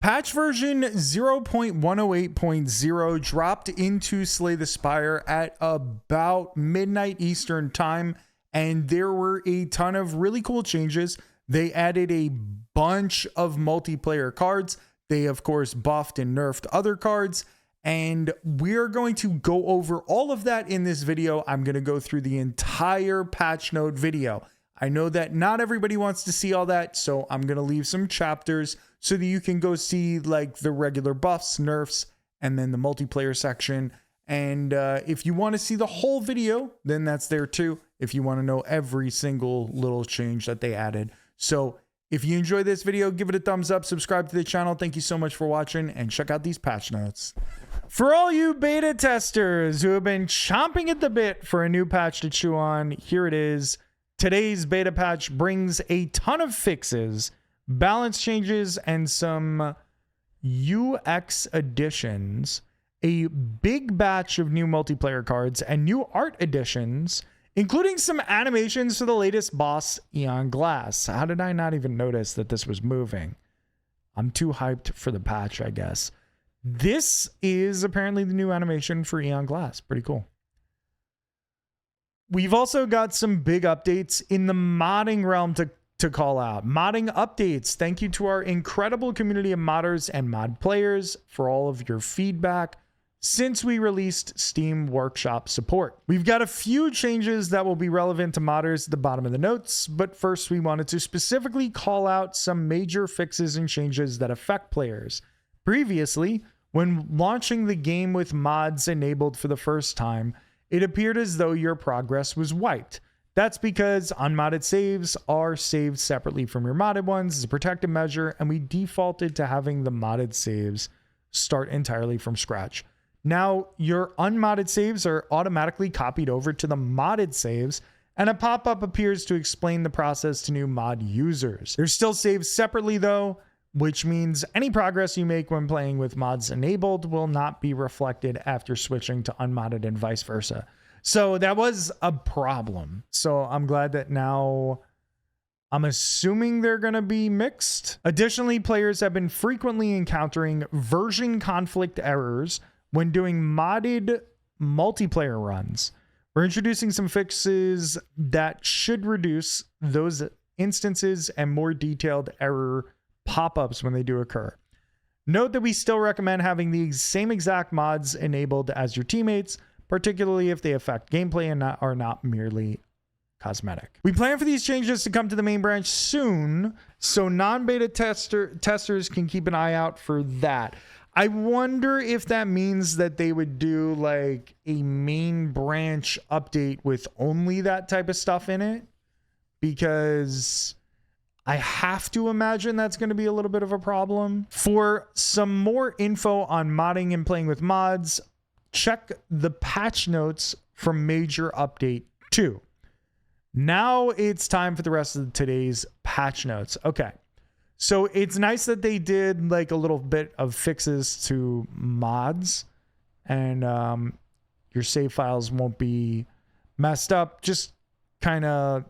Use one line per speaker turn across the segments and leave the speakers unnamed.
Patch version 0.108.0 dropped into Slay the Spire at about midnight Eastern time, and there were a ton of really cool changes. They added a bunch of multiplayer cards. They, of course, buffed and nerfed other cards, and we're going to go over all of that in this video. I'm going to go through the entire patch note video. I know that not everybody wants to see all that, so I'm going to leave some chapters so that you can go see like the regular buffs, nerfs, and then the multiplayer section. And if you want to see the whole video, then that's there too, if you want to know every single little change that they added. So if you enjoyed this video, give it a thumbs up, subscribe to the channel. Thank you so much for watching, and check out these patch notes. For all you beta testers who have been chomping at the bit for a new patch to chew on, here it is. Today's beta patch brings a ton of fixes, balance changes, and some UX additions, a big batch of new multiplayer cards, and new art additions, including some animations for the latest boss, Eon Glass. How did I not even notice that this was moving? I'm too hyped for the patch, I guess. This is apparently the new animation for Eon Glass. Pretty cool. We've also got some big updates in the modding realm to call out. Modding updates. Thank you to our incredible community of modders and mod players for all of your feedback since we released Steam Workshop support. We've got a few changes that will be relevant to modders at the bottom of the notes, but first we wanted to specifically call out some major fixes and changes that affect players. Previously, when launching the game with mods enabled for the first time, it appeared as though your progress was wiped. That's because unmodded saves are saved separately from your modded ones as a protective measure, and we defaulted to having the modded saves start entirely from scratch. Now, your unmodded saves are automatically copied over to the modded saves, and a pop-up appears to explain the process to new mod users. They're still saved separately though, which means any progress you make when playing with mods enabled will not be reflected after switching to unmodded and vice versa. So that was a problem. So I'm glad that now I'm assuming they're going to be mixed. Additionally, players have been frequently encountering version conflict errors when doing modded multiplayer runs. We're introducing some fixes that should reduce those instances and more detailed error pop-ups when they do occur. Note that we still recommend having the same exact mods enabled as your teammates, particularly if they affect gameplay and are not merely cosmetic. We plan for these changes to come to the main branch soon, so non-beta testers can keep an eye out for that. I wonder if that means that they would do like a main branch update with only that type of stuff in it, because I have to imagine that's going to be a little bit of a problem. For some more info on modding and playing with mods, check the patch notes from Major Update 2. Now it's time for the rest of today's patch notes. Okay, so it's nice that they did like a little bit of fixes to mods, and your save files won't be messed up. Just kind of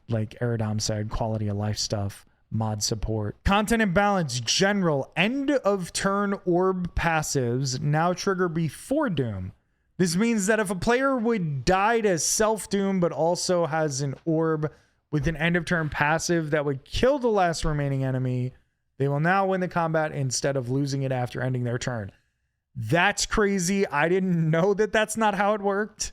like Aerodom said, quality of life stuff, mod support. Content and balance, general, end of turn orb passives now trigger before doom. This means that if a player would die to self-doom but also has an orb with an end of turn passive that would kill the last remaining enemy, they will now win the combat instead of losing it after ending their turn. That's crazy. I didn't know that that's not how it worked.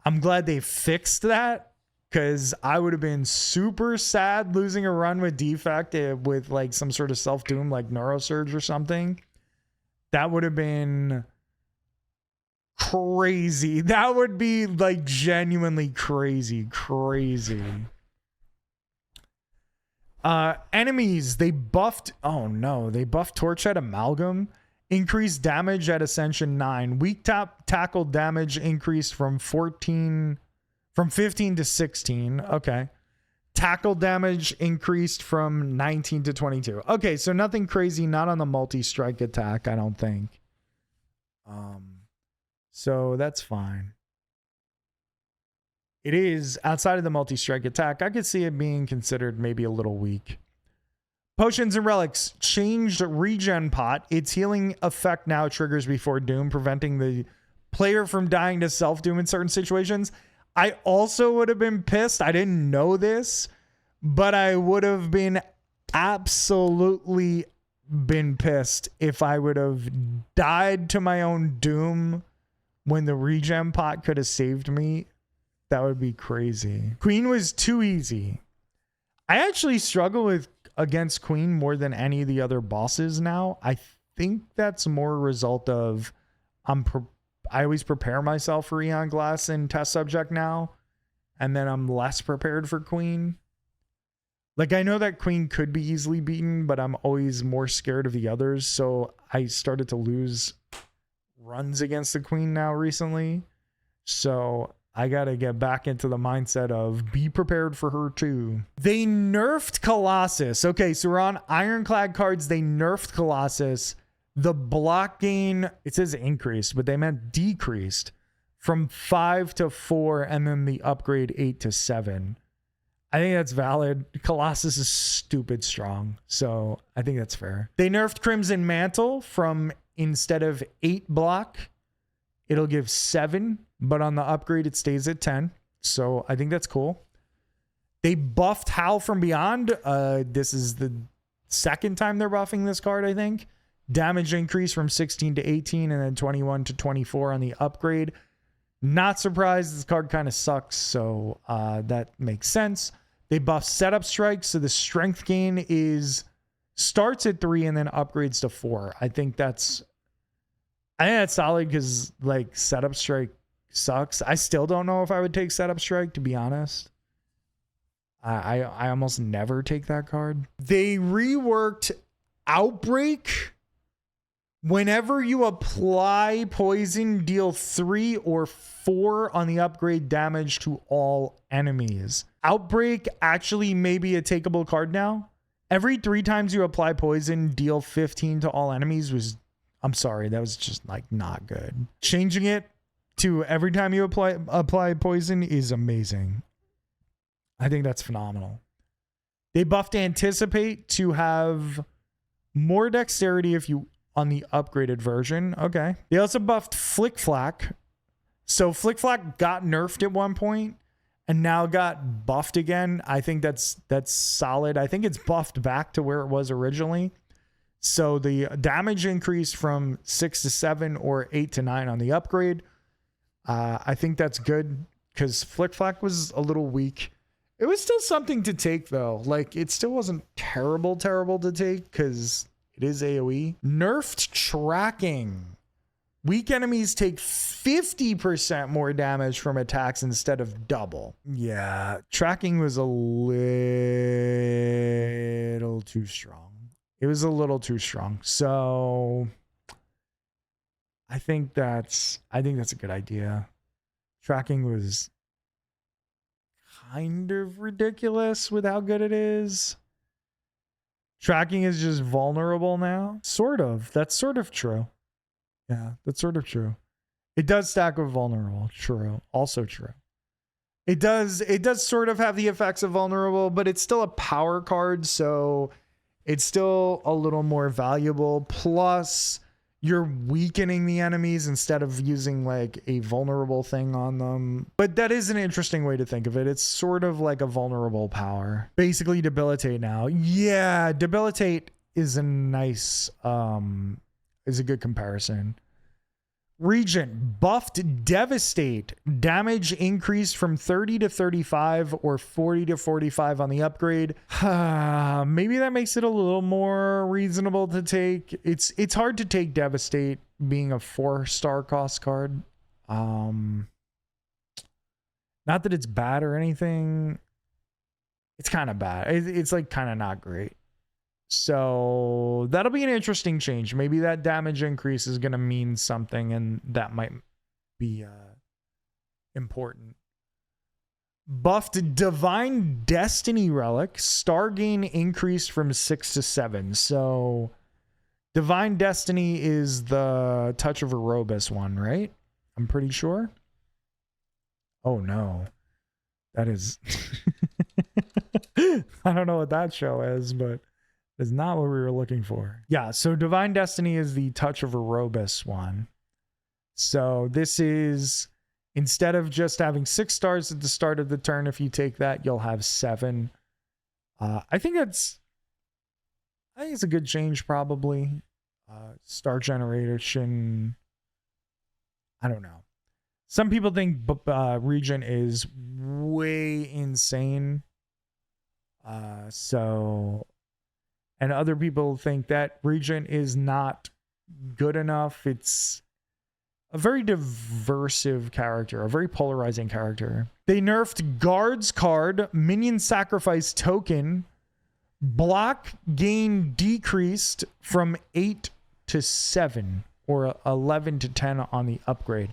I'm glad they fixed that, because I would have been super sad losing a run with defect with like some sort of self-doom like Neurosurge or something. That would have been crazy. That would be like genuinely crazy. Enemies, they buffed, oh no, they buffed Torchhead Amalgam, increased damage at Ascension 9. Weak tackle damage increased from 15 to 16. Okay. Tackle damage increased from 19 to 22. Okay, so nothing crazy, not on the multi-strike attack, I don't think. So that's fine. It is outside of the multi-strike attack. I could see it being considered maybe a little weak. Potions and relics changed regen pot. Its healing effect now triggers before doom, preventing the player from dying to self-doom in certain situations. I also would have been pissed. I didn't know this, but I would have been absolutely been pissed if I would have died to my own doom when the regen pot could have saved me. That would be crazy. Queen was too easy. I actually struggle against Queen more than any of the other bosses now. I think that's more a result of I always prepare myself for Eon Glass and Test Subject now, and then I'm less prepared for Queen. Like, I know that Queen could be easily beaten, but I'm always more scared of the others, so I started to lose runs against the Queen now recently. So I gotta get back into the mindset of be prepared for her too. They nerfed Colossus. Okay, so we're on Ironclad cards. They nerfed Colossus. The block gain, it says increased, but they meant decreased from 5 to 4, and then the upgrade 8 to 7. I think that's valid. Colossus is stupid strong, so I think that's fair. They nerfed Crimson Mantle from instead of 8 block, it'll give 7, but on the upgrade it stays at 10. So I think that's cool. They buffed Howl from Beyond. This is the second time they're buffing this card, I think. Damage increase from 16 to 18 and then 21 to 24 on the upgrade. Not surprised. This card kind of sucks, so that makes sense. They buffed Setup Strike, so the strength gain starts at 3 and then upgrades to 4. I think that's solid because like Setup Strike sucks. I still don't know if I would take Setup Strike, to be honest. I almost never take that card. They reworked Outbreak. Whenever you apply poison, deal 3 or 4 on the upgrade damage to all enemies. Outbreak actually may be a takeable card now. Every 3 times you apply poison, deal 15 to all enemies I'm sorry, that was just like not good. Changing it to every time you apply poison is amazing. I think that's phenomenal. They buffed Anticipate to have more dexterity if you on the upgraded version. Okay. They also buffed Flick Flack. So Flick Flack got nerfed at one point and now got buffed again. I think that's solid. I think it's buffed back to where it was originally. So the damage increased from 6 to 7 or 8 to 9 on the upgrade. I think that's good because Flick Flack was a little weak. It was still something to take though. Like it still wasn't terrible to take because it is AoE. Nerfed Tracking. Weak enemies take 50% more damage from attacks instead of double. Yeah, tracking was a little too strong. It was a little too strong. So I think that's a good idea. Tracking was kind of ridiculous with how good it is. Tracking is just vulnerable now. Sort of. That's sort of true. Yeah, that's sort of true. It does stack with vulnerable. True. Also true. It does sort of have the effects of vulnerable, but it's still a power card, so it's still a little more valuable. Plus, you're weakening the enemies instead of using like a vulnerable thing on them. But that is an interesting way to think of it. It's sort of like a vulnerable power. Basically Debilitate now. Yeah, Debilitate is a nice, is a good comparison. Regent buffed Devastate. Damage increased from 30 to 35 or 40 to 45 on the upgrade. Maybe that makes it a little more reasonable to take. It's hard to take Devastate being a 4-star cost card. Not that it's bad or anything. It's kind of bad. It's like kind of not great. So that'll be an interesting change. Maybe that damage increase is going to mean something, and that might be important. Buffed Divine Destiny Relic. Star gain increased from 6 to 7. So Divine Destiny is the Touch of Erebus one, right? I'm pretty sure. Oh no. That is... I don't know what that show is, but That's not what we were looking for. Yeah, so Divine Destiny is the Touch of Erebus one. So this is, instead of just having 6 stars at the start of the turn, if you take that, you'll have 7. I think it's a good change, probably. Star generation, I don't know. Some people think Regent is way insane. And other people think that Regent is not good enough. It's a very diversive character, a very polarizing character. They nerfed Guard's card, Minion Sacrifice token. Block gain decreased from 8 to 7 or 11 to 10 on the upgrade.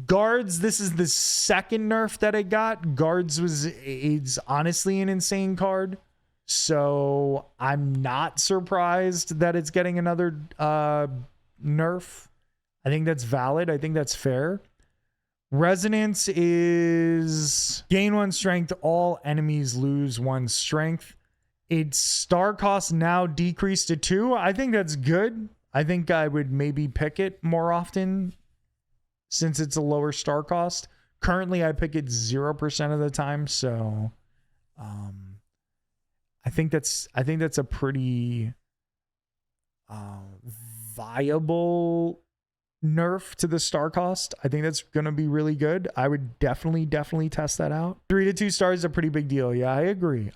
Guards, this is the second nerf that it got. Guards it's honestly an insane card. So I'm not surprised that it's getting another nerf. I think that's valid. I think that's fair. Resonance is gain 1 strength. All enemies lose 1 strength. Its star cost now decreased to 2. I think that's good. I think I would maybe pick it more often since it's a lower star cost. Currently, I pick it 0% of the time. So I think that's a pretty viable nerf to the star cost. I think that's going to be really good. I would definitely test that out. 3 to 2 stars is a pretty big deal. Yeah, I agree.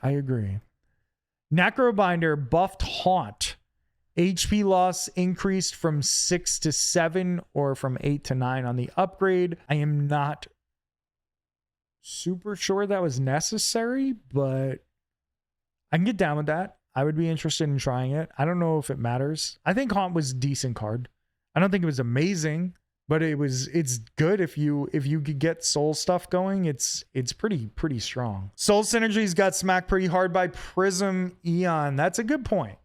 Necrobinder buffed Haunt. HP loss increased from 6 to 7 or from 8 to 9 on the upgrade. I am not super sure that was necessary, but I can get down with that. I would be interested in trying it. I don't know if it matters. I think Haunt was a decent card. I don't think it was amazing, but it's good if you could get soul stuff going. It's pretty strong. Soul Synergies got smacked pretty hard by Prism Eon. That's a good point.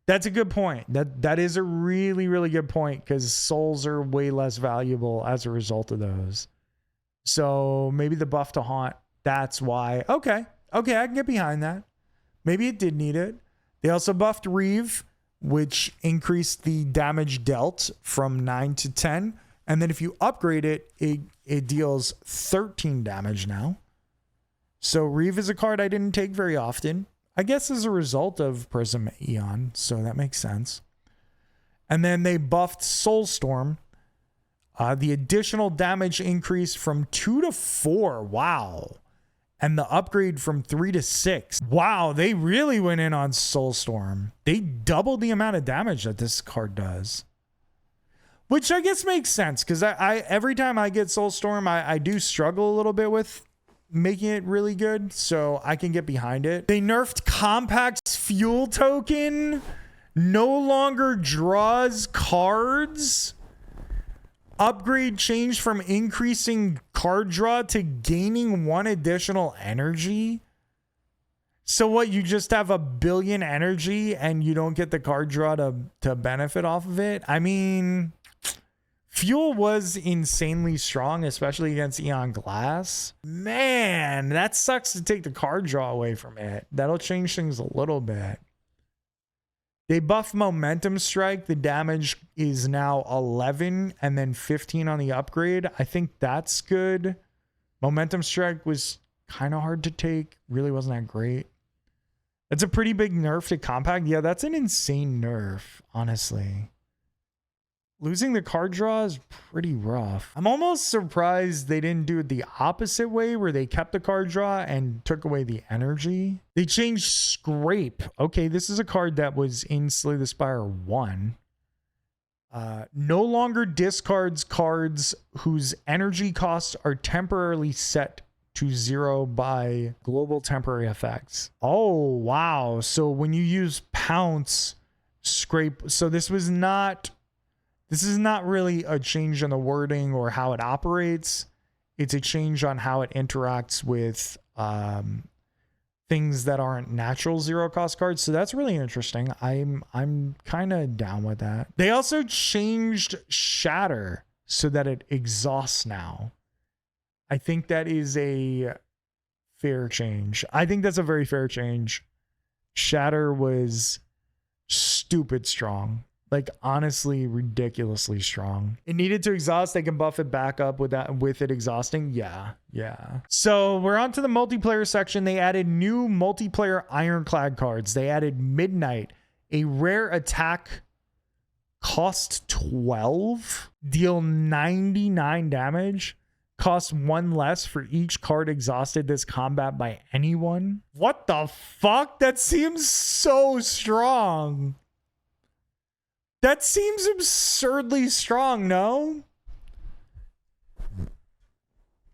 That is a really good point, because souls are way less valuable as a result of those. So maybe the buff to Haunt, that's why. Okay, I can get behind that. Maybe it did need it. They also buffed Reeve, which increased the damage dealt from 9 to 10. And then if you upgrade it, it deals 13 damage now. So Reeve is a card I didn't take very often, I guess as a result of Prism Eon. So that makes sense. And then they buffed Soulstorm. The additional damage increased from 2 to 4. Wow. And the upgrade from 3 to 6. Wow, they really went in on Soulstorm. They doubled the amount of damage that this card does. Which I guess makes sense, because I every time I get Soulstorm, I do struggle a little bit with making it really good. So I can get behind it. They nerfed Compact's Fuel token. No longer draws cards. Upgrade changed from increasing card draw to gaining 1 additional energy. So what, you just have 1 billion energy and you don't get the card draw to benefit off of it? I mean, Fuel was insanely strong, especially against Eon Glass. Man, that sucks to take the card draw away from it. That'll change things a little bit. They buffed Momentum Strike. The damage is now 11 and then 15 on the upgrade. I think that's good. Momentum Strike was kind of hard to take. Really wasn't that great. That's a pretty big nerf to Compact. Yeah, that's an insane nerf, honestly. Losing the card draw is pretty rough. I'm almost surprised they didn't do it the opposite way, where they kept the card draw and took away the energy. They changed Scrape. Okay, this is a card that was in Slay the Spire 1. No longer discards cards whose energy costs are temporarily set to 0 by global temporary effects. Oh, wow. So when you use Pounce, Scrape. So this is not really a change in the wording or how it operates. It's a change on how it interacts with things that aren't natural 0 cost cards. So that's really interesting. I'm kind of down with that. They also changed Shatter so that it exhausts now. I think that is a fair change. I think that's a very fair change. Shatter was stupid strong. Like, honestly, ridiculously strong. It needed to exhaust. They can buff it back up with it exhausting. Yeah. So we're on to the multiplayer section. They added new multiplayer ironclad cards. They added Midnight, a rare attack, cost 12, deal 99 damage, cost 1 less for each card exhausted this combat by anyone. What the fuck? That seems so strong. That seems absurdly strong, no?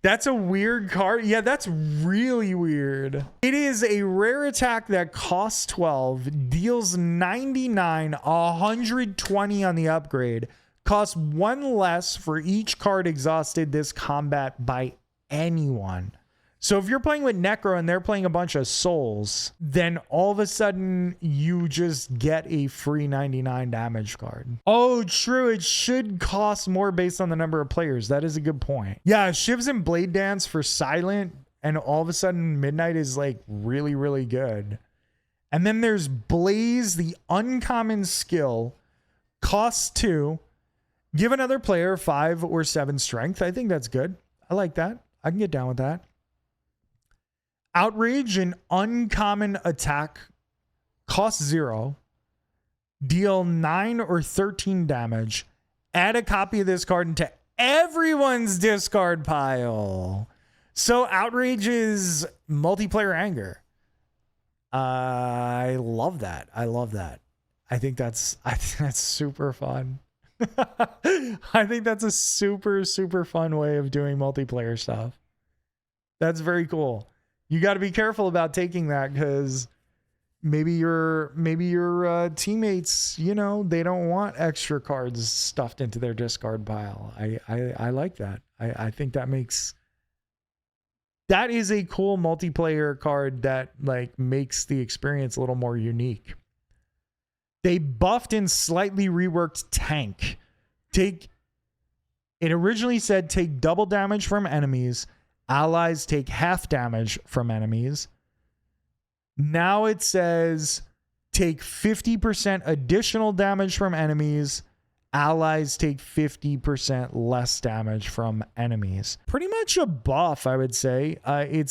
That's a weird card. Yeah, that's really weird. It is a rare attack that costs 12, deals 99, 120 on the upgrade, costs 1 less for each card exhausted this combat by anyone. So if you're playing with Necro and they're playing a bunch of souls, then all of a sudden you just get a free 99 damage card. Oh, true. It should cost more based on the number of players. That is a good point. Yeah, Shivs and Blade Dance for Silent, and all of a sudden Midnight is like really, really good. And then there's Blaze, the uncommon skill, costs 2. Give another player 5 or 7 strength. I think that's good. I like that. I can get down with that. Outrage, an uncommon attack, costs 0, deal 9 or 13 damage, add a copy of this card into everyone's discard pile. So Outrage is multiplayer anger. I love that. I think that's super fun. I think that's a super, super fun way of doing multiplayer stuff. That's very cool. You got to be careful about taking that, because maybe your teammates, you know, they don't want extra cards stuffed into their discard pile. I like that. I think that is a cool multiplayer card that like makes the experience a little more unique. They buffed and slightly reworked Tank. It originally said take double damage from enemies. Allies take half damage from enemies. Now it says take 50% additional damage from enemies. Allies take 50% less damage from enemies. Pretty much a buff, I would say. I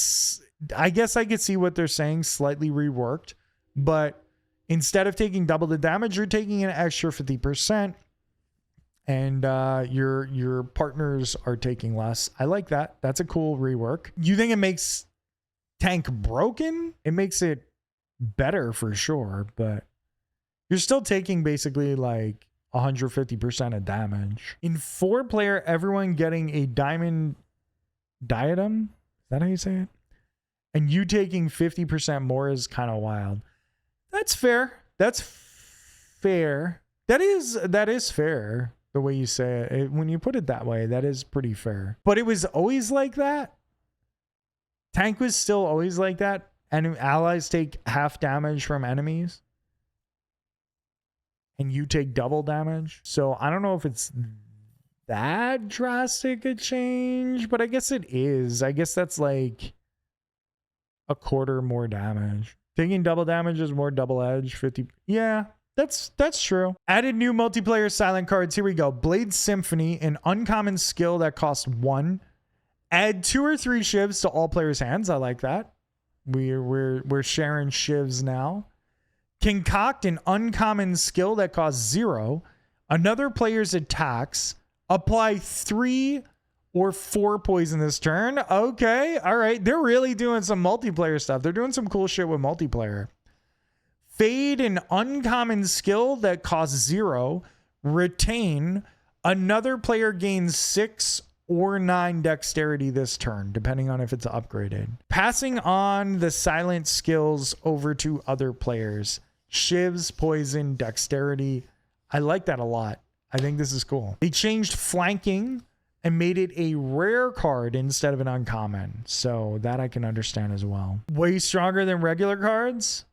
guess I could see what they're saying, slightly reworked, but instead of taking double the damage, you're taking an extra 50%. And your partners are taking less. I like that. That's a cool rework. You think it makes Tank broken? It makes it better for sure, but you're still taking basically like 150% of damage. In 4-player, everyone getting a diamond diadem. Is that how you say it? And you taking 50% more is kind of wild. That's fair. That is fair. The way you say it, when you put it that way, that is pretty fair. But it was always like that. Tank was still always like that. And allies take half damage from enemies. And you take double damage. So I don't know if it's that drastic a change, but I guess it is. I guess that's like a quarter more damage. Taking double damage is more double edge. 50. Yeah. That's true. Added new multiplayer silent cards. Here we go. Blade Symphony, an uncommon skill that costs 1. Add 2 or 3 shivs to all players' hands. I like that. We're sharing shivs now. Concoct, an uncommon skill that costs 0. Another player's attacks. Apply 3 or 4 poison this turn. Okay. All right. They're really doing some multiplayer stuff. They're doing some cool shit with multiplayer. Fade, an uncommon skill that costs 0. Retain. Another player gains 6 or 9 dexterity this turn, depending on if it's upgraded. Passing on the silent skills over to other players. Shivs, poison, dexterity. I like that a lot. I think this is cool. They changed flanking and made it a rare card instead of an uncommon. So that I can understand as well. Way stronger than regular cards.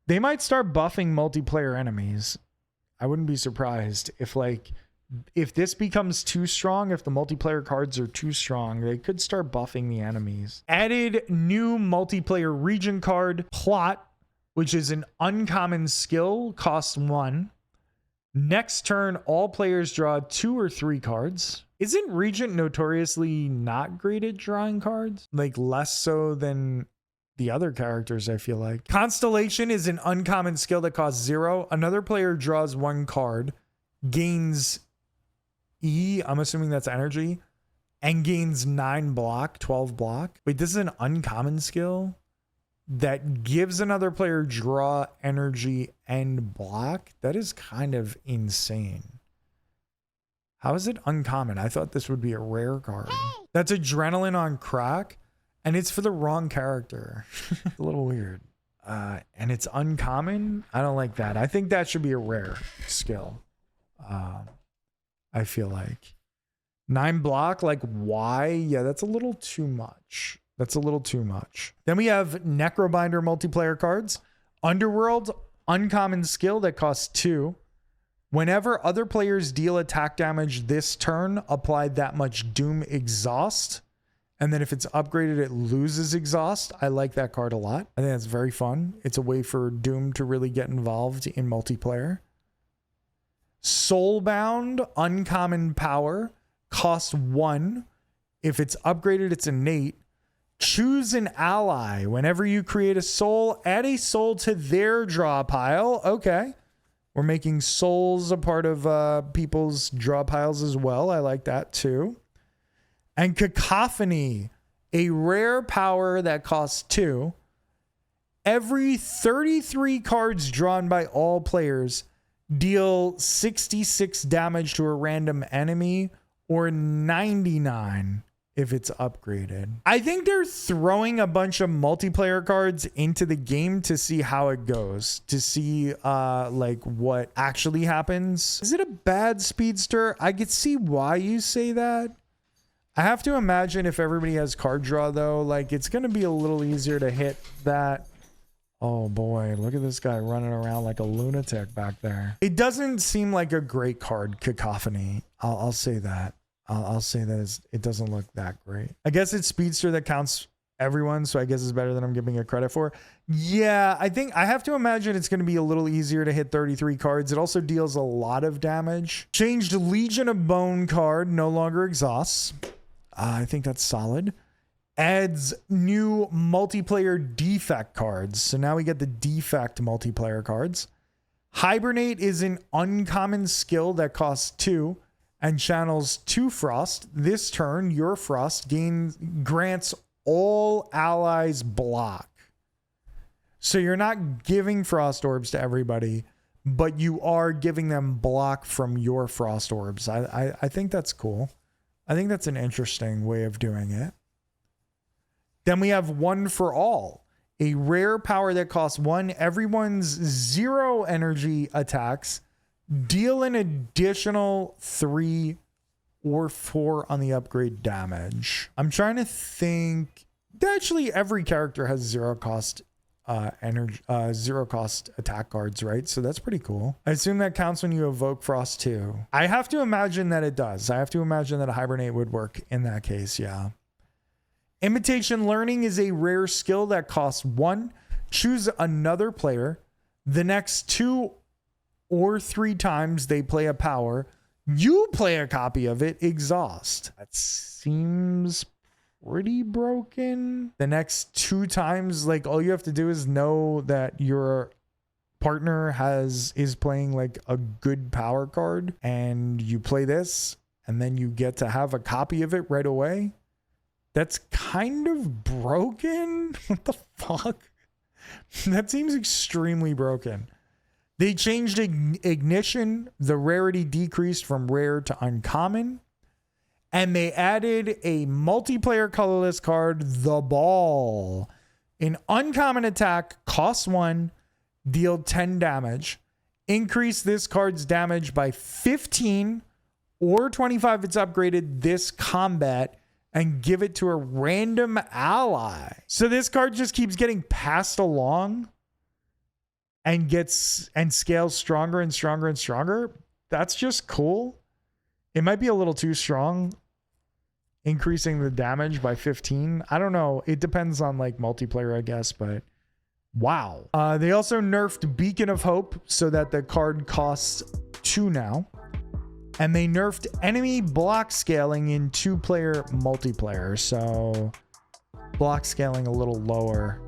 They might start buffing multiplayer enemies. I wouldn't be surprised if this becomes too strong, if the multiplayer cards are too strong, they could start buffing the enemies. Added new multiplayer region card. Plot which is an uncommon skill, costs 1. Next turn, all players draw 2 or 3 cards. Isn't Regent notoriously not great at drawing cards? Like less so than the other characters, I feel like. Constellation is an uncommon skill that costs 0. Another player draws 1 card, gains E, I'm assuming that's energy, and gains 9 block, 12 block. Wait, this is an uncommon skill that gives another player draw, energy, and block? That is kind of insane. How is it uncommon? I thought this would be a rare card. That's adrenaline on crack, and it's for the wrong character. A little weird. And it's uncommon? I don't like that. I think that should be a rare skill. I feel like 9 block, like why? Yeah, that's a little too much. That's a little too much. Then we have Necrobinder multiplayer cards. Underworld, uncommon skill that costs 2. Whenever other players deal attack damage this turn, apply that much Doom Exhaust. And then if it's upgraded, it loses Exhaust. I like that card a lot. I think that's very fun. It's a way for Doom to really get involved in multiplayer. Soulbound, uncommon power, costs 1. If it's upgraded, it's innate. Choose an ally. Whenever you create a soul, add a soul to their draw pile. Okay. We're making souls a part of people's draw piles as well. I like that too. And Cacophony, a rare power that costs 2. Every 33 cards drawn by all players deal 66 damage to a random enemy, or 99 if it's upgraded. I think they're throwing a bunch of multiplayer cards into the game to see how it goes, to see like what actually happens. Is it a bad speedster? I could see why you say that. I have to imagine if everybody has card draw though, like it's going to be a little easier to hit that. Oh boy, look at this guy running around like a lunatic back there. It doesn't seem like a great card, Cacophony. I'll say that. I'll say that it doesn't look that great. I guess it's speedster that counts everyone, so I guess it's better than I'm giving it credit for. Yeah, I think I have to imagine it's going to be a little easier to hit 33 cards. It also deals a lot of damage. Changed Legion of Bone card, no longer exhausts. I think that's solid. Adds new multiplayer defect cards. So now we get the defect multiplayer cards. Hibernate is an uncommon skill that costs 2 and channels 2 frost. This turn, your frost grants all allies block. So you're not giving frost orbs to everybody, but you are giving them block from your frost orbs. I think that's cool. I think that's an interesting way of doing it. Then we have One for All, a rare power that costs 1. Everyone's 0 energy attacks deal an additional 3 or 4 on the upgrade damage. I'm trying to think. Actually, every character has 0 cost energy, 0 cost attack cards, right? So that's pretty cool. I assume that counts when you evoke Frost too. I have to imagine that it does. I have to imagine that a Hibernate would work in that case. Yeah. Imitation Learning is a rare skill that costs 1. Choose another player. The next 2 or 3 times they play a power, you play a copy of it, exhaust. That seems pretty broken. The next 2 times, like all you have to do is know that your partner is playing like a good power card, and you play this, and then you get to have a copy of it right away. That's kind of broken. What the fuck? That seems extremely broken. They changed Ignition. The rarity decreased from rare to uncommon. And they added a multiplayer colorless card, The Ball. An uncommon attack, costs 1, deal 10 damage. Increase this card's damage by 15 or 25 if it's upgraded this combat, and give it to a random ally. So this card just keeps getting passed along and scales stronger and stronger and stronger. That's just cool. It might be a little too strong, increasing the damage by 15. I don't know. It depends on like multiplayer, I guess, but Wow. They also nerfed Beacon of Hope so that the card costs 2 now. And they nerfed enemy block scaling in 2-player multiplayer. So block scaling a little lower